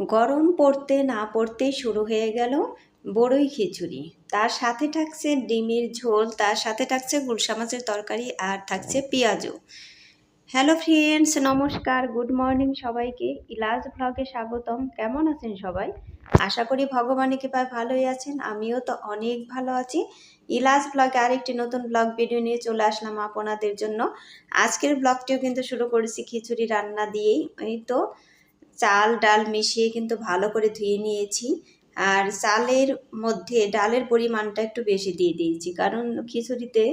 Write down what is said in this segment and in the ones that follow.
গরম পড়তে না পড়তেই শুরু হয়ে গেল বড়ই খিচুড়ি। তার সাথে থাকছে ডিমের ঝোল, তার সাথে থাকছে গুলশা মাছের তরকারি, আর থাকছে পেঁয়াজু। হ্যালো ফ্রেন্ডস, নমস্কার, গুড মর্নিং সবাইকে। ইলাজ ব্লগে স্বাগতম। কেমন আছেন সবাই? আশা করি ভগবানের কৃপায় ভালোই আছেন। আমিও তো অনেক ভালো আছি। ইলাজ ব্লগে আরেকটি নতুন ব্লগ ভিডিও নিয়ে চলে আসলাম আপনাদের জন্য। আজকের ব্লগটিও কিন্তু শুরু করেছি খিচুড়ি রান্না দিয়েই। এই তো চাল ডাল মিশিয়ে কিন্তু ভালো করে ধুয়ে নিয়েছি। আর চালের মধ্যে ডালের পরিমাণটা একটু বেশি দিয়ে দিয়েছি, কারণ খিচুড়িতে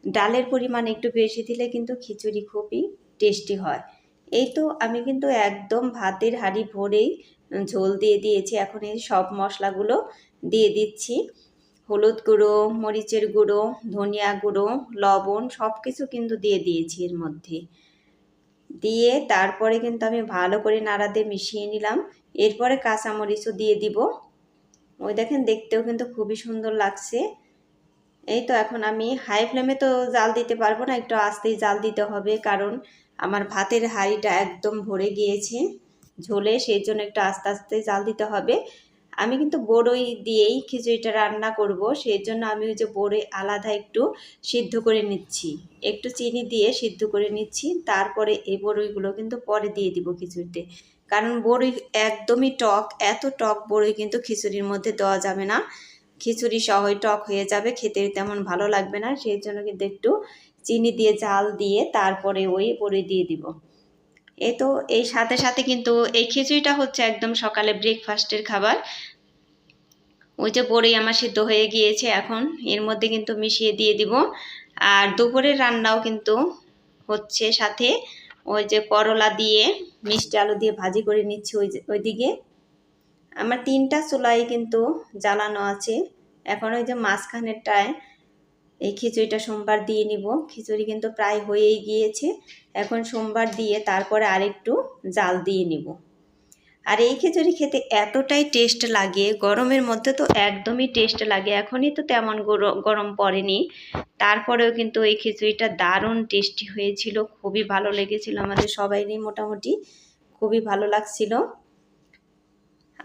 ডালের পরিমাণ একটু বেশি দিলে কিন্তু খিচুড়ি খুবই টেস্টি হয়। এই তো আমি কিন্তু একদম ভাতের হাঁড়ি ভরেই ঝোল দিয়ে দিয়েছি। এখন এই সব মশলাগুলো দিয়ে দিচ্ছি। হলুদ গুঁড়ো, মরিচের গুঁড়ো, ধনিয়া গুঁড়ো, লবণ সব কিছু কিন্তু দিয়ে দিয়েছি এর মধ্যে। দিয়ে তারপরে কিন্তু আমি ভালো করে নাড়া দিয়ে মিশিয়ে নিলাম। এরপরে কাঁচামরিচও দিয়ে দিব। ওই দেখেন, দেখতেও কিন্তু খুবই সুন্দর লাগছে। এই তো এখন আমি হাই ফ্লেমে তো জাল দিতে পারবো না, একটু আস্তেই জাল দিতে হবে, কারণ আমার ভাতের হাঁড়িটা একদম ভরে গিয়েছে ঝোলে, সেই জন্য একটু আস্তে আস্তে জাল দিতে হবে। আমি কিন্তু বড়ই দিয়েই খিচুড়িটা রান্না করব, সেই জন্য আমি ওই যে বড়ই আলাদা একটু সিদ্ধ করে নিচ্ছি, একটু চিনি দিয়ে সিদ্ধ করে নিচ্ছি। তারপরে এই বড়ইগুলো কিন্তু পরে দিয়ে দিব খিচুড়িতে, কারণ বড়ই একদমই টক, এত টক বড়ই কিন্তু খিচুড়ির মধ্যে দেওয়া যাবে না। খিচুড়ি সহই টক হয়ে যাবে, খেতে তেমন ভালো লাগবে না। সেই জন্য কিন্তু একটু চিনি দিয়ে জাল দিয়ে তারপরে ওই বড়ি দিয়ে দিব। এই তো এই সাথে সাথে কিন্তু এই খিচুড়িটা হচ্ছে একদম সকালে ব্রেকফাস্টের খাবার। ওই যে বড়ি আমার সিদ্ধ হয়ে গিয়েছে, এখন এর মধ্যে কিন্তু মিশিয়ে দিয়ে দিব। আর দুপুরের রান্নাও কিন্তু হচ্ছে সাথে, ওই যে করলা দিয়ে মিষ্টি আলু দিয়ে ভাজি করে নিচ্ছি ওইদিকে। আমার 3টা চুলাই কিন্তু জ্বালানো আছে। এখন ওই যে মাঝখানেরটায় এই খিচুড়িটা সোমবার দিয়ে নিব। খিচুড়ি কিন্তু প্রায় হয়েই গিয়েছে, এখন সোমবার দিয়ে তারপরে আরেকটু জাল দিয়ে নিব। আর এই খিচুড়ি খেতে এতটাই টেস্ট লাগে, গরমের মধ্যে তো একদমই টেস্ট লাগে। এখনই তো তেমন গরম পড়েনি, তারপরেও কিন্তু এই খিচুড়িটা দারুণ টেস্টি হয়েছিল, খুবই ভালো লেগেছিল আমাদের সবাইরই, মোটামুটি খুবই ভালো লাগছিল।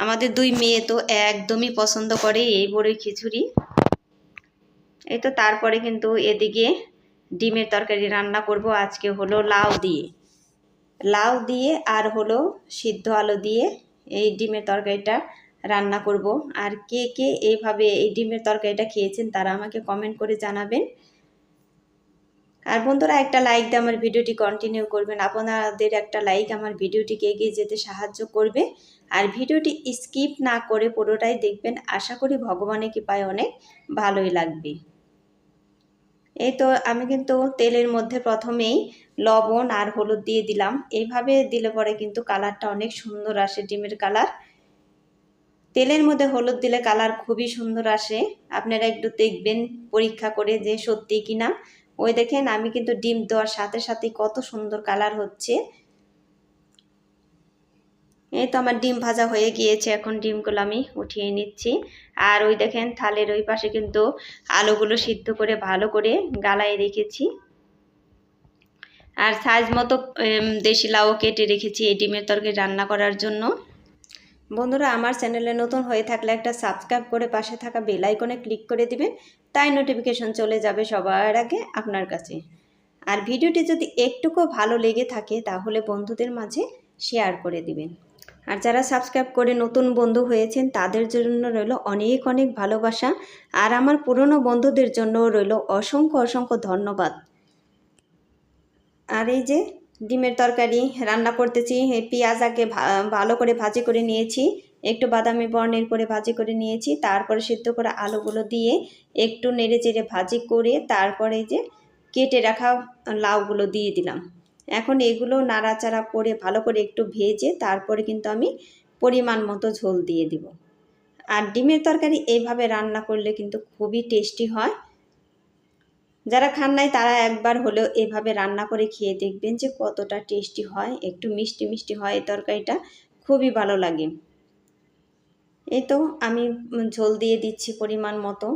আমাদের 2 মেয়ে তো একদমই পছন্দ করে এই বড়ই খিচুড়ি। এই তো তারপরে কিন্তু এদিকে ডিমের তরকারি রান্না করব। আজকে হলো লাউ দিয়ে আর হলো সিদ্ধ আলু দিয়ে এই ডিমের তরকারিটা রান্না করব। আর কে কে এইভাবে এই ডিমের তরকারিটা খেয়েছেন তারা আমাকে কমেন্ট করে জানাবেন। আর বন্ধুরা, একটা লাইক দিয়ে আমার ভিডিওটি কন্টিনিউ করবেন। আপনাদের একটা লাইক আমার ভিডিওটিকে এগিয়ে যেতে সাহায্য করবে। আর ভিডিওটি স্কিপ না করে পুরোটাই দেখবেন, আশা করি ভগবানের কৃপায় অনেক ভালোই লাগবে। এই তো আমি কিন্তু তেলের মধ্যে প্রথমেই লবণ আর হলুদ দিয়ে দিলাম। এইভাবে দিলে পরে কিন্তু কালারটা অনেক সুন্দর আসে, ডিমের কালার। তেলের মধ্যে হলুদ দিলে কালার খুবই সুন্দর আসে। আপনারা একটু দেখবেন পরীক্ষা করে যে সত্যি কিনা। ওই দেখেন, আমি কিন্তু ডিম দেওয়ার সাথে সাথে কত সুন্দর কালার হচ্ছে। এই তো আমার ডিম ভাজা হয়ে গিয়েছে, এখন ডিমগুলো আমি উঠিয়ে নিচ্ছি। আর ওই দেখেন থালের ওই পাশে কিন্তু আলুগুলো সিদ্ধ করে ভালো করে গালায় রেখেছি। আর সাইজ মতো দেশি লাউ কেটে রেখেছি এই ডিমের তরকারি রান্না করার জন্য। বন্ধুরা, আমার চ্যানেলে নতুন হয়ে থাকলে একটা সাবস্ক্রাইব করে পাশে থাকা বেল আইকনে ক্লিক করে দিবেন, তাই নোটিফিকেশন চলে যাবে সবার আগে আপনার কাছে। আর ভিডিওটি যদি একটুকু ভালো লেগে থাকে তাহলে বন্ধুদের মাঝে শেয়ার করে দিবেন। আর যারা সাবস্ক্রাইব করে নতুন বন্ধু হয়েছেন তাদের জন্য রইল অনেক অনেক ভালোবাসা। আর আমার পুরনো বন্ধুদের জন্য রইল অসংখ্য অসংখ্য ধন্যবাদ। আর এই যে ডিমের তরকারি রান্না করতেছি, পেঁয়াজ আগে ভালো করে ভাজি করে নিয়েছি, একটু বাদামি বর্ণের করে ভাজি করে নিয়েছি। তারপরে সিদ্ধ করা আলুগুলো দিয়ে একটু নেড়ে চেড়ে ভাজি করে তারপরে যে কেটে রাখা লাউগুলো দিয়ে দিলাম। এখন এগুলো নাড়াচাড়া করে ভালো করে একটু ভেজে তারপরে কিন্তু আমি পরিমাণ মতো ঝোল দিয়ে দিব। আর ডিমের তরকারি এইভাবে রান্না করলে কিন্তু খুবই টেস্টি হয়। যারা খান নাই তারা একবার হলেও এভাবে রান্না করে খেয়ে দেখবেন যে কতটা টেস্টি হয়, একটু মিষ্টি মিষ্টি হয় এই তরকারিটা, খুবই ভালো লাগে। এই তো আমি ঝোল দিয়ে দিচ্ছি পরিমাণ মতো।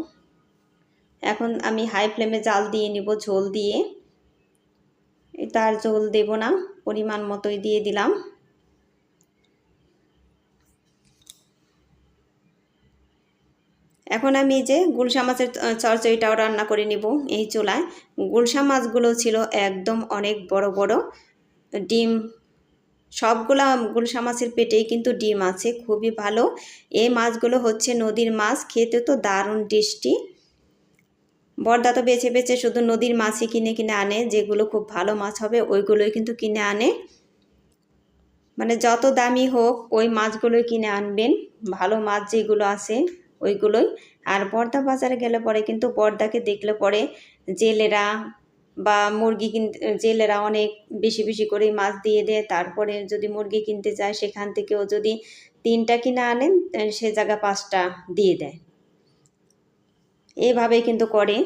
এখন আমি হাই ফ্লেমে জাল দিয়ে নিব ঝোল দিয়ে। তার ঝোল দেব না, পরিমাণ মতোই দিয়ে দিলাম। এখন আমি যে গুলশা মাছের চচ্চড়িটাও রান্না করে নিব এই চুলায়। গুলশা মাছগুলো ছিল একদম অনেক বড় বড়। ডিম সবগুলা গুলশা মাছের পেটেই কিন্তু ডিম আছে, খুবই ভালো। এই মাছগুলো হচ্ছে নদীর মাছ, খেতে তো দারুণ টেস্টি। বড়দা তো বেছে বেছে শুধু নদীর মাছই কিনে কিনে আনে, যেগুলো খুব ভালো মাছ হবে ওইগুলোই কিন্তু কিনে আনে। মানে যত দামি হোক ওই মাছগুলোই কিনে আনবেন, ভালো মাছ যেগুলো আছে ওইগুলোই। আর বড়দা বাজারে গেলে পরে কিন্তু বড়দাকে দেখলে পরে জেলেরা বা মুরগি কিনতে, জেলেরা অনেক বেশি বেশি করে মাছ দিয়ে দেয়। তারপরে যদি মুরগি কিনতে যায় সেখান থেকেও যদি 3টা কিনে আনেন সে জায়গা 5টা দিয়ে দেয়। এভাবেই কিন্তু করে,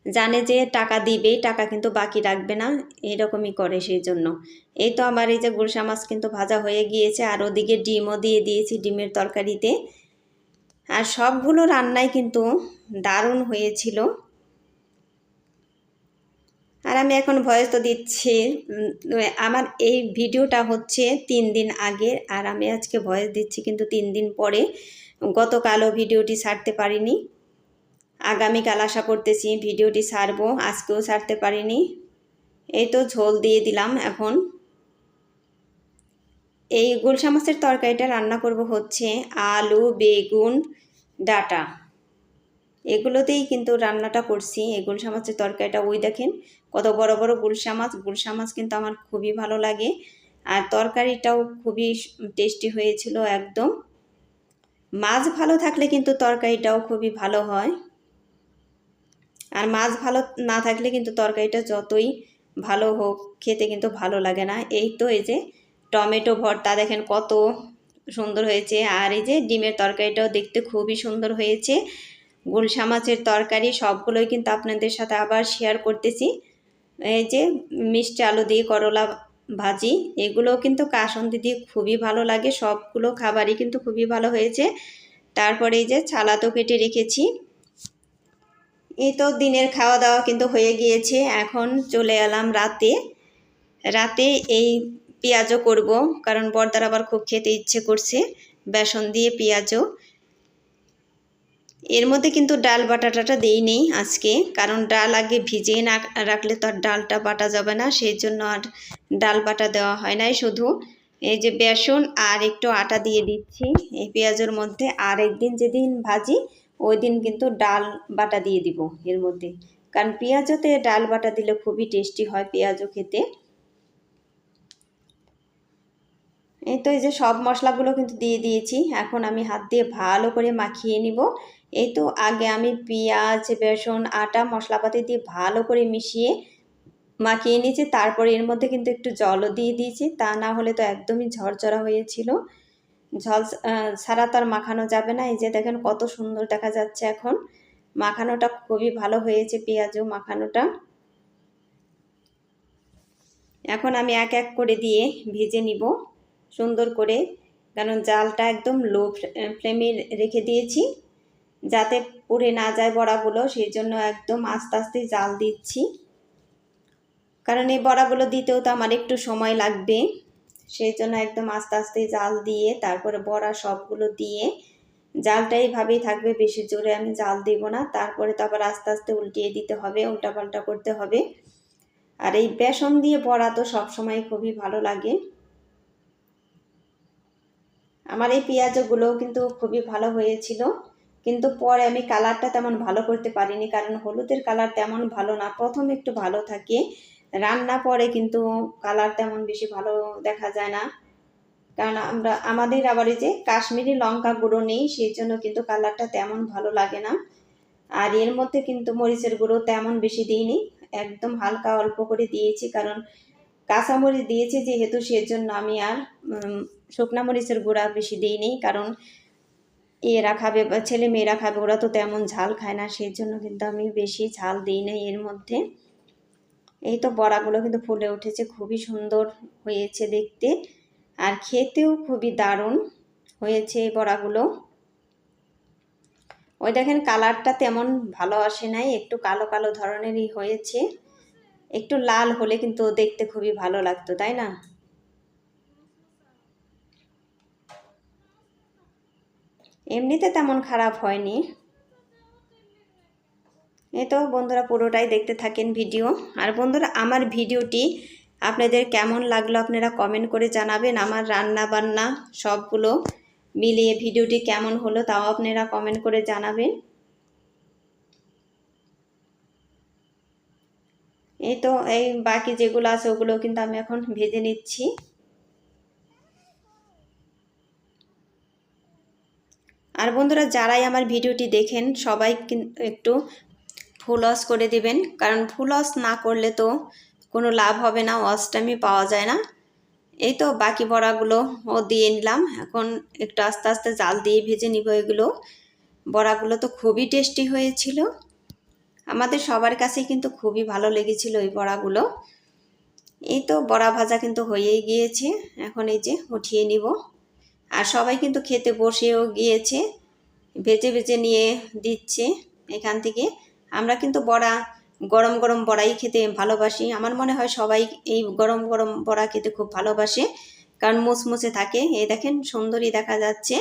জানে যে টাকা দিবেই, টাকা কিন্তু বাকি রাখবে না, এরকমই করে। সেই জন্য এই তো আমার এই যে গুলশা মাছ কিন্তু ভাজা হয়ে গিয়েছে, আর ওদিকে ডিমও দিয়ে দিয়েছি ডিমের তরকারিতে। আর সবগুলো রান্নাই কিন্তু দারুণ হয়েছিল। আর আমি এখন ভয়েস তো দিচ্ছি, আমার এই ভিডিওটা হচ্ছে 3 দিন আগে, আর আমি আজকে ভয়েস দিচ্ছি কিন্তু 3 দিন পরে। গতকালও ভিডিওটি ছাড়তে পারিনি, আগামীকাল আশা করতেছি ভিডিওটি ছাড়বো, আজকেও ছাড়তে পারিনি। এই তো ঝোল দিয়ে দিলাম। এখন এই গুলশা মাছের তরকারিটা রান্না করব হচ্ছে আলু, বেগুন, ডাঁটা, এগুলোতেই কিন্তু রান্নাটা করছি এই গুলশা মাছের তরকারিটা। ওই দেখেন কত বড় বড় গুলশা মাছ। গুলশা মাছ কিন্তু আমার খুবই ভালো লাগে, আর তরকারিটাও খুবই টেস্টি হয়েছিল একদম। মাছ ভালো থাকলে কিন্তু তরকারিটাও খুবই ভালো হয়, আর মাছ ভালো না থাকলে কিন্তু তরকারিটা যতই ভালো হোক খেতে কিন্তু ভালো লাগে না। এই তো এই যে টমেটো ভর্তা দেখেন কত সুন্দর হয়েছে, আর এই যে ডিমের তরকারিটাও দেখতে খুবই সুন্দর হয়েছে। গুলশা মাছের তরকারি সবগুলোই কিন্তু আপনাদের সাথে আবার শেয়ার করতেছি। এই যে মিষ্টি আলু দিয়ে করলা ভাজি, এগুলোও কিন্তু কাসুন্দি দিয়ে খুবই ভালো লাগে। সবগুলো খাবারই কিন্তু খুবই ভালো হয়েছে। তারপরে এই যে ছালা তো কেটে রেখেছি। এই তো দিনের খাওয়া দাওয়া কিন্তু হয়ে গিয়েছে, এখন চলে এলাম রাতে। রাতে এই পেঁয়াজও করব, কারণ বর্দার আবার খুব খেতে ইচ্ছে করছে বেসন দিয়ে পেঁয়াজও। এর মধ্যে কিন্তু ডাল বাটাটা দেই নেই আজকে, কারণ ডাল আগে ভিজিয়ে না রাখলে তো আর ডালটা বাটা যাবে না, সেই জন্য আর ডাল বাটা দেওয়া হয় নাই। শুধু এই যে বেসন আর একটু আটা দিয়ে দিচ্ছি এই পেঁয়াজের মধ্যে। আর একদিন যেদিন ভাজি ওই দিন কিন্তু ডাল বাটা দিয়ে দিব এর মধ্যে, কারণ পেঁয়াজতে ডাল বাটা দিলে খুবই টেস্টি হয় পেঁয়াজও খেতে। এই তো এই যে সব মশলাগুলো কিন্তু দিয়ে দিয়েছি, এখন আমি হাত দিয়ে ভালো করে মাখিয়ে নিব। এই তো আগে আমি পেঁয়াজ, বেসন, আটা, মশলাপাতি দিয়ে ভালো করে মিশিয়ে মাখিয়ে নিয়েছি। তারপরে এর মধ্যে কিন্তু একটু জলও দিয়ে দিয়েছি, তা না হলে তো একদমই ঝরঝরা হয়েছিল। ঝল ছাড়া তো আর মাখানো যাবে না। এই যে দেখেন কত সুন্দর দেখা যাচ্ছে এখন, মাখানোটা খুবই ভালো হয়েছে পেঁয়াজও মাখানোটা। এখন আমি এক এক করে দিয়ে ভেজে নিব সুন্দর করে, কারণ জালটা একদম লো ফ্লেমে রেখে দিয়েছি যাতে পুড়ে না যায় বড়াগুলো, সেই জন্য একদম আস্তে আস্তে জাল দিচ্ছি। কারণ এই বড়াগুলো দিতেও তো আমার একটু সময় লাগবে, সেই জন্য একদম আস্তে আস্তে জাল দিয়ে তারপরে বড়া সবগুলো দিয়ে জালটা এইভাবেই থাকবে, বেশি জোরে আমি জাল দেব না। তারপরে তো আবার আস্তে আস্তে উল্টিয়ে দিতে হবে, উল্টাপাল্টা করতে হবে। আর এই বেসন দিয়ে বড়া তো সবসময় খুবই ভালো লাগে। আমার এই পেঁয়াজগুলোও কিন্তু খুবই ভালো হয়েছিল, কিন্তু পরে আমি কালারটা তেমন ভালো করতে পারিনি, কারণ হলুদের কালার তেমন ভালো না। প্রথমে একটু ভালো থাকে, রান্না পরে কিন্তু কালার তেমন বেশি ভালো দেখা যায় না, কারণ আমাদের আবার এই যে কাশ্মীরি লঙ্কা গুঁড়ো নেই, সেই জন্য কিন্তু কালারটা তেমন ভালো লাগে না। আর এর মধ্যে কিন্তু মরিচের গুঁড়ো তেমন বেশি দিইনি, একদম হালকা অল্প করে দিয়েছি, কারণ কাঁচামরিচ দিয়েছি যেহেতু, সেজন্য আমি আর শুকনা মরিচের গুঁড়া বেশি দিইনি, কারণ এরা খাবে বা ছেলে মেয়েরা খাবে, ওরা তো তেমন ঝাল খায় না, সেই জন্য কিন্তু আমি বেশি ঝাল দিই না এর মধ্যে। এই তো বড়াগুলো কিন্তু ফুলে উঠেছে, খুবই সুন্দর হয়েছে দেখতে, আর খেতেও খুবই দারুণ হয়েছে এই বড়াগুলো। ওই দেখেন কালারটা তেমন ভালো আসে নাই, একটু কালো কালো ধরনেরই হয়েছে। একটু লাল হলে কিন্তু দেখতে খুবই ভালো লাগতো, তাই না? এমনিতে তেমন খারাপ হয়নি। এই তো বন্ধুরা পুরোটাই দেখতে থাকেন ভিডিও। আর বন্ধুরা আমার ভিডিওটি আপনাদের কেমন লাগলো আপনারা কমেন্ট করে জানাবেন। আমার রান্না বান্না সবগুলো মিলিয়ে ভিডিওটি কেমন হলো তাও আপনারা কমেন্ট করে জানাবেন। এই তো এই বাকি যেগুলো আছে ওগুলো কিন্তু আমি এখন ভেজে নিচ্ছি। আর বন্ধুরা যারাই আমার ভিডিওটি দেখেন সবাই কিন্তু একটু ফুল ওয়াশ করে দিবেন, কারণ ফুল ওয়াশ না করলে তো কোনো লাভ হবে না, ওয়াশ টাইমই পাওয়া যায় না। এই তো বাকি বড়াগুলো ও দিয়ে নিলাম। এখন একটু আস্তে আস্তে জাল দিয়ে ভেজে নিব এগুলো। বড়াগুলো তো খুবই টেস্টি হয়েছিল, আমাদের সবার কাছে কিন্তু খুবই ভালো লেগেছিল এই বড়াগুলো। এই তো বড়া ভাজা কিন্তু হয়েই গিয়েছে, এখন এই যে উঠিয়ে নিব। আর সবাই কিন্তু খেতে বসেও গিয়েছে, ভেজে ভেজে নিয়ে দিচ্ছে এখান থেকে। আমরা কিন্তু বড়া গরম গরম বড়াই খেতে ভালোবাসি। আমার মনে হয় সবাই এই গরম গরম বড়া খেতে খুব ভালোবাসে, কারণ মুচমুচে থাকে। এই দেখেন সুন্দরই দেখা যাচ্ছে।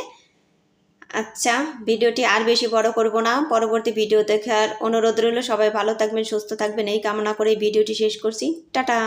আচ্ছা, ভিডিওটি আর বেশি বড় করব না, পরবর্তী ভিডিও দেখার অনুরোধ রইল। সবাই ভালো থাকবেন, সুস্থ থাকবেন এই কামনা করে ভিডিওটি শেষ করছি। টাটা।